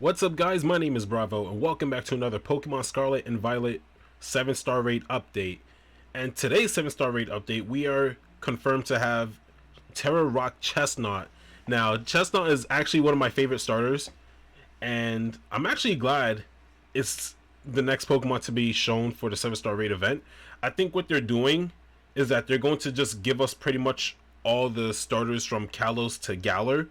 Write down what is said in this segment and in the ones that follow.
What's up, guys? My name is Bravo, and welcome back to another Pokemon Scarlet and Violet 7-star raid update. And today's 7-star raid update, we are confirmed to have Tera Rock Chesnaught. Now, Chesnaught is actually one of my favorite starters, and I'm actually glad it's the next Pokemon to be shown for the 7-star raid event. I think what they're doing is that they're going to just give us pretty much all the starters from Kalos to Galar,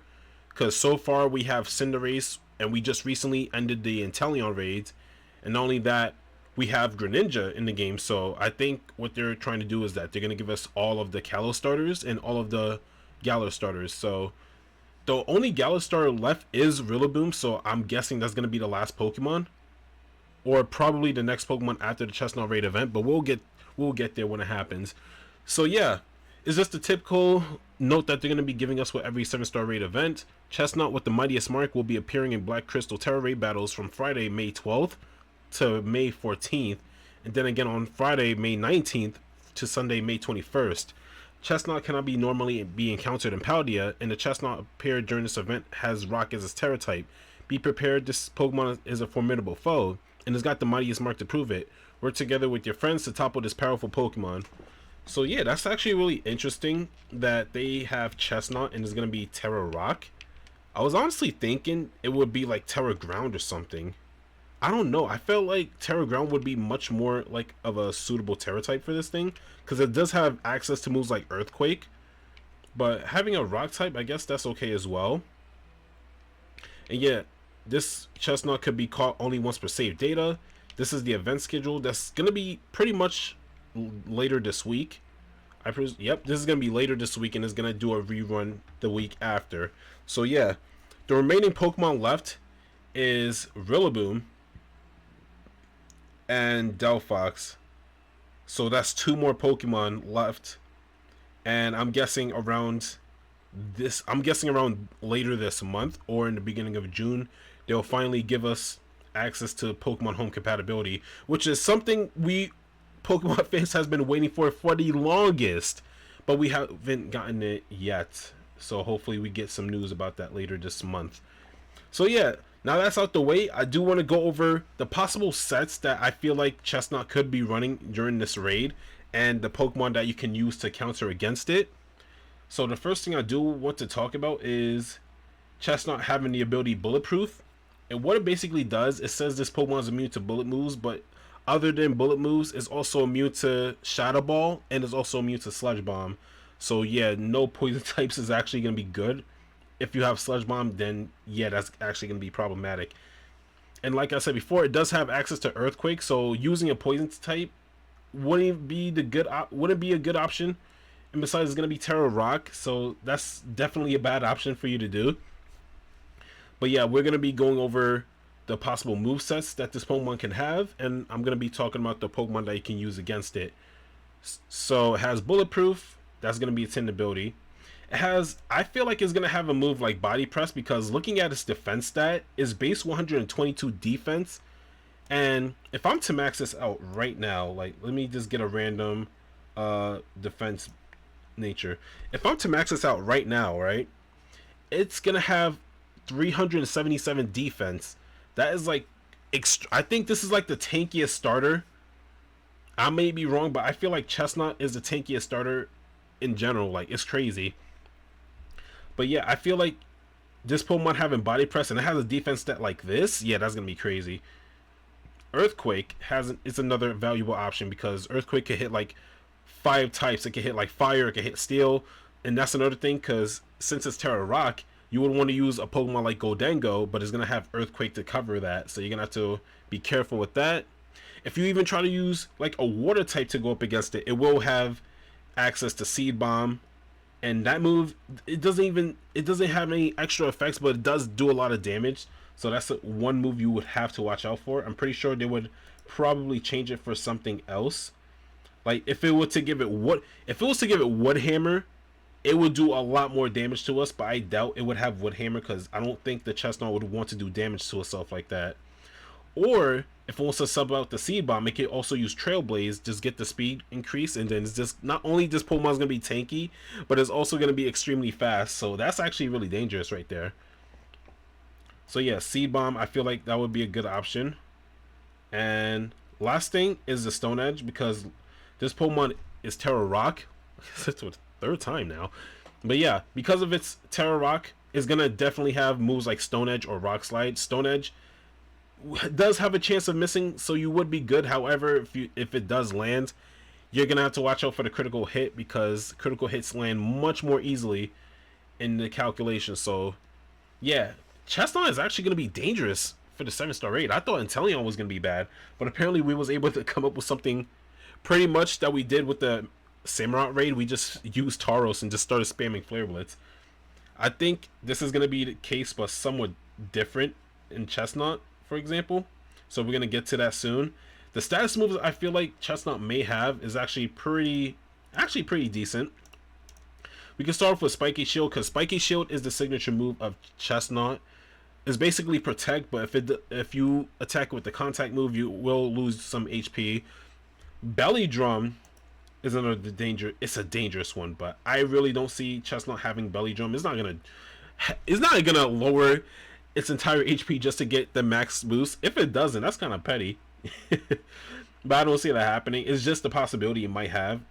because so far we have Cinderace, and we just recently ended the Inteleon raids, and not only that, we have Greninja in the game. So I think what they're trying to do is that they're going to give us all of the Kalos starters and all of the Galar starters. So the only Galar starter left is Rillaboom, so I'm guessing that's going to be the last Pokemon, or probably the next Pokemon after the Chestnut raid event, but we'll get there when it happens. So yeah, it's just a typical note that they're going to be giving us with every 7-star raid event. Chesnaught with the Mightiest Mark will be appearing in Black Crystal Tera raid battles from Friday, May 12th to May 14th, and then again on Friday, May 19th to Sunday, May 21st. Chesnaught cannot be normally be encountered in Paldea, and the Chesnaught appeared during this event has Rock as its Tera type. Be prepared, this Pokemon is a formidable foe, and has got the Mightiest Mark to prove it. Work together with your friends to topple this powerful Pokemon. So yeah, that's actually really interesting that they have Chesnaught and it's going to be Tera Rock. I was honestly thinking it would be like Tera Ground or something. I don't know. I felt like Tera Ground would be much more like of a suitable Tera type for this thing, because it does have access to moves like Earthquake. But having a Rock type, I guess that's okay as well. And yeah, this Chesnaught could be caught only once per save data. This is the event schedule. That's going to be pretty much later this week. Yep, this is going to be later this week, and it's going to do a rerun the week after. So yeah, the remaining Pokemon left is Rillaboom and Delphox. So that's 2 more Pokemon left, and I'm guessing around later this month or in the beginning of June, they'll finally give us access to Pokemon Home compatibility, which is something we Pokemon fans has been waiting for the longest, but we haven't gotten it yet. So hopefully we get some news about that later this month. So yeah, now that's out the way, I do want to go over the possible sets that I feel like Chesnaught could be running during this raid, and the Pokemon that you can use to counter against it. So the first thing I do want to talk about is Chesnaught having the ability Bulletproof. And what it basically does, it says this Pokemon is immune to bullet moves, but other than bullet moves, is also immune to Shadow Ball and is also immune to Sludge Bomb. So yeah, no poison types is actually going to be good. If you have Sludge Bomb, then yeah, that's actually going to be problematic. And like I said before, it does have access to Earthquake, so using a poison type wouldn't be a good option. And besides, it's going to be Tera Rock, so that's definitely a bad option for you to do. But yeah, we're going to be going over the possible movesets that this Pokemon can have, and I'm going to be talking about the Pokemon that you can use against it. So it has Bulletproof, that's going to be its hidden ability. It has, I feel like it's going to have a move like Body Press, because looking at its defense stat, is base 122 defense. And if I'm to max this out right now, like let me just get a random defense nature. If I'm to max this out right now, right, it's going to have 377 defense. That is like I think this is like the tankiest starter. I may be wrong, but I feel like Chesnaught is the tankiest starter in general. Like, it's crazy. But yeah, I feel like this Pokemon having Body Press and it has a defense stat like this, yeah, that's gonna be crazy. Earthquake it's another valuable option, because Earthquake can hit like 5 types. It can hit like fire, it can hit steel, and that's another thing, because since it's Tera Rock, you would want to use a Pokemon like Goldengo, but it's going to have Earthquake to cover that, so you're going to have to be careful with that. If you even try to use like a water type to go up against it, it will have access to Seed Bomb, and that move, it doesn't have any extra effects, but it does do a lot of damage. So that's one move you would have to watch out for. I'm pretty sure they would probably change it for something else. Like if it was to give it Wood Hammer, it would do a lot more damage to us, but I doubt it would have Wood Hammer, because I don't think the Chesnaught would want to do damage to itself like that. Or if it wants to sub out the Seed Bomb, it can also use Trailblaze, just get the speed increase, and then it's just not only this Pokemon's gonna be tanky, but it's also gonna be extremely fast. So that's actually really dangerous right there. So yeah, Seed Bomb, I feel like that would be a good option. And last thing is the Stone Edge, because this Pokemon is Terra Rock. It's the third time now. But yeah, because of its Terra Rock, is gonna definitely have moves like Stone Edge or Rock Slide. Stone Edge does have a chance of missing, so you would be good. However, if it does land, you're gonna have to watch out for the critical hit, because critical hits land much more easily in the calculation. So yeah, Chesnaught is actually gonna be dangerous for the 7-star raid. I thought Inteleon was gonna be bad, but apparently we was able to come up with something pretty much that we did with the Samurott raid. We just used Tauros and just started spamming Flare Blitz. I think this is gonna be the case, but somewhat different in Chesnaught, for example. So we're gonna get to that soon. The status moves I feel like Chesnaught may have is actually pretty decent. We can start off with Spiky Shield, because Spiky Shield is the signature move of Chesnaught. It's basically protect, but if you attack with the contact move, you will lose some HP. Belly Drum is another danger. It's a dangerous one, but I really don't see Chesnaught having Belly Drum. It's not gonna lower its entire HP just to get the max boost. If it doesn't, that's kind of petty. But I don't see that happening. It's just a possibility it might have.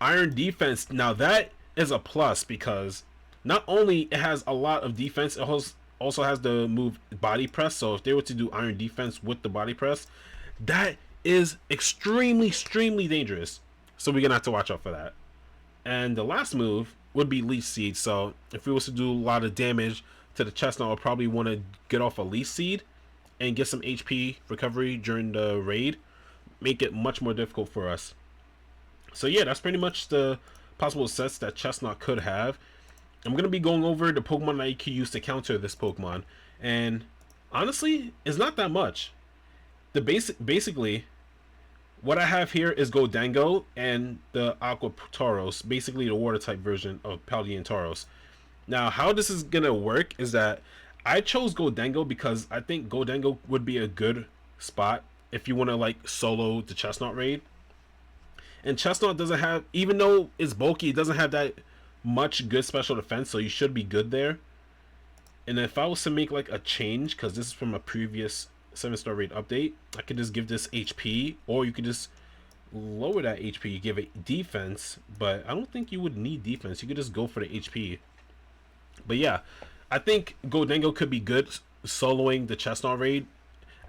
Iron Defense, now that is a plus, because not only it has a lot of defense, it also has the move Body Press. So if they were to do Iron Defense with the Body Press, that is extremely dangerous. So we're gonna have to watch out for that. And the last move would be Leech Seed. So if we was to do a lot of damage to the Chesnaught, I'll probably want to get off a Leech Seed and get some HP recovery during the raid. Make it much more difficult for us. So yeah, that's pretty much the possible sets that Chesnaught could have. I'm going to be going over the Pokemon that you can use to counter this Pokemon. And honestly, it's not that much. The basically, what I have here is Gholdengo and the Aqua Tauros, basically the water type version of Paldean Tauros. Now, how this is going to work is that I chose Gholdengo because I think Gholdengo would be a good spot if you want to like solo the Chesnaught raid. And Chesnaught doesn't have, even though it's bulky, it doesn't have that much good special defense, so you should be good there. And if I was to make like a change, because this is from a previous 7-star raid update, I could just give this HP, or you could just lower that HP, give it defense, but I don't think you would need defense. You could just go for the HP. But yeah, I think Gholdengo could be good soloing the Chesnaught raid,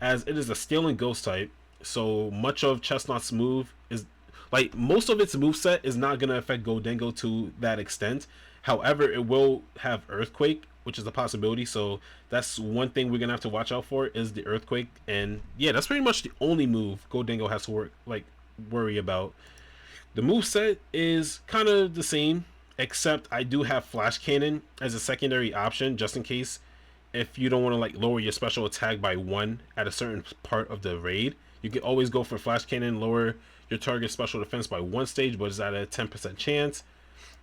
as it is a Steel and Ghost type, so much of Chesnaught's move is, like, most of its moveset is not going to affect Gholdengo to that extent. However, it will have Earthquake, which is a possibility, so that's one thing we're going to have to watch out for, is the Earthquake. And yeah, that's pretty much the only move Gholdengo has to worry about. The moveset is kind of the same, except I do have Flash Cannon as a secondary option, just in case if you don't want to like lower your special attack by 1 at a certain part of the raid. You can always go for Flash Cannon, lower your target special defense by 1 stage, but it's at a 10% chance.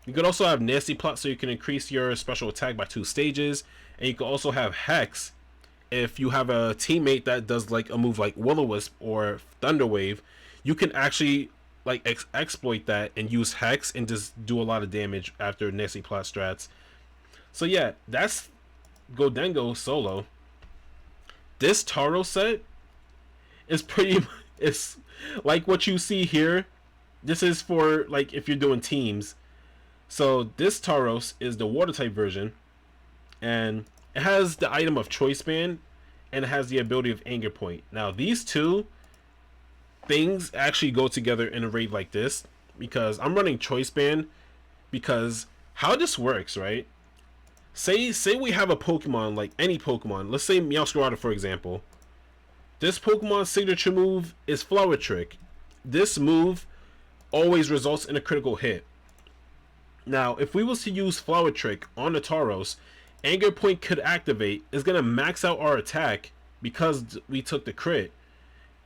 You could also have Nasty Plot, so you can increase your special attack by 2 stages. And you can also have Hex if you have a teammate that does like a move like Will-O-Wisp or Thunder Wave. You can actually like exploit that and use Hex and just do a lot of damage after Nasty Plot strats. So yeah, that's Gholdengo solo. This Tauros set is it's like what you see here. This is for like if you're doing teams. So this Tauros is the water type version, and it has the item of Choice Band, and it has the ability of Anger Point. Now these two things actually go together in a raid like this, because I'm running Choice Band, because how this works, right? Say we have a Pokemon, like any Pokemon, let's say Meowscarada for example. This Pokemon's signature move is Flower Trick. This move always results in a critical hit. Now, if we was to use Flower Trick on the Tauros, Anger Point could activate. It's going to max out our attack because we took the crit.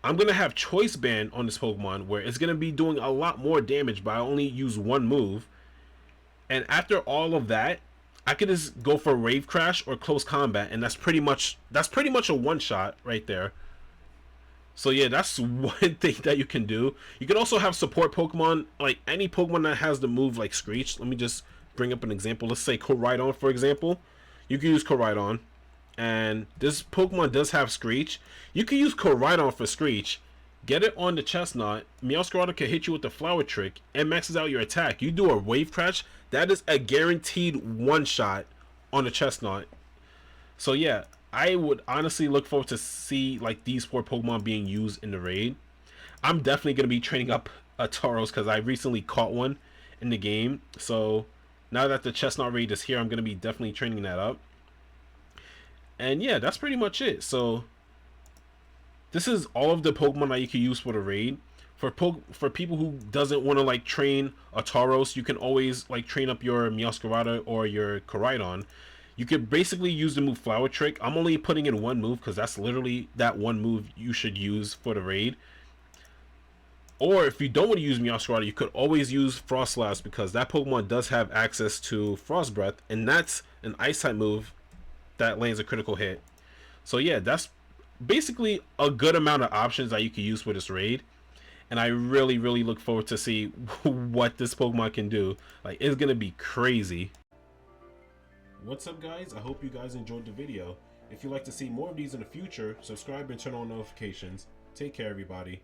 I'm going to have Choice Band on this Pokemon where it's going to be doing a lot more damage, but I only use 1 move. And after all of that, I could just go for Rave Crash or Close Combat, and that's pretty much a one-shot right there. So yeah, that's one thing that you can do. You can also have support Pokemon, like any Pokemon that has the move like Screech. Let me just bring up an example. Let's say Koraidon, for example. You can use Koraidon. and this Pokemon does have Screech. You can use Koraidon for Screech. Get it on the Chesnaught. Meowscarlet can hit you with the Flower Trick and maxes out your attack. You do a Wave Crash, that is a guaranteed one-shot on the Chesnaught. So yeah, I would honestly look forward to see like these 4 Pokemon being used in the raid. I'm definitely going to be training up a Tauros because I recently caught one in the game. So now that the Chestnut raid is here, I'm going to be definitely training that up. And yeah, that's pretty much it. So this is all of the Pokemon that you can use for the raid. For people who doesn't want to like train a Tauros, you can always like train up your Meowscarada or your Koraidon. You could basically use the move Flower Trick. I'm only putting in one move because that's literally that one move you should use for the raid. Or if you don't want to use Meowscarada, you could always use Frostlass because that Pokemon does have access to Frost Breath, and that's an Ice type move that lands a critical hit. So yeah, that's basically a good amount of options that you can use for this raid. And I really, really look forward to see what this Pokemon can do. Like, it's gonna be crazy. What's up, guys? I hope you guys enjoyed the video. If you'd like to see more of these in the future, subscribe and turn on notifications. Take care, everybody.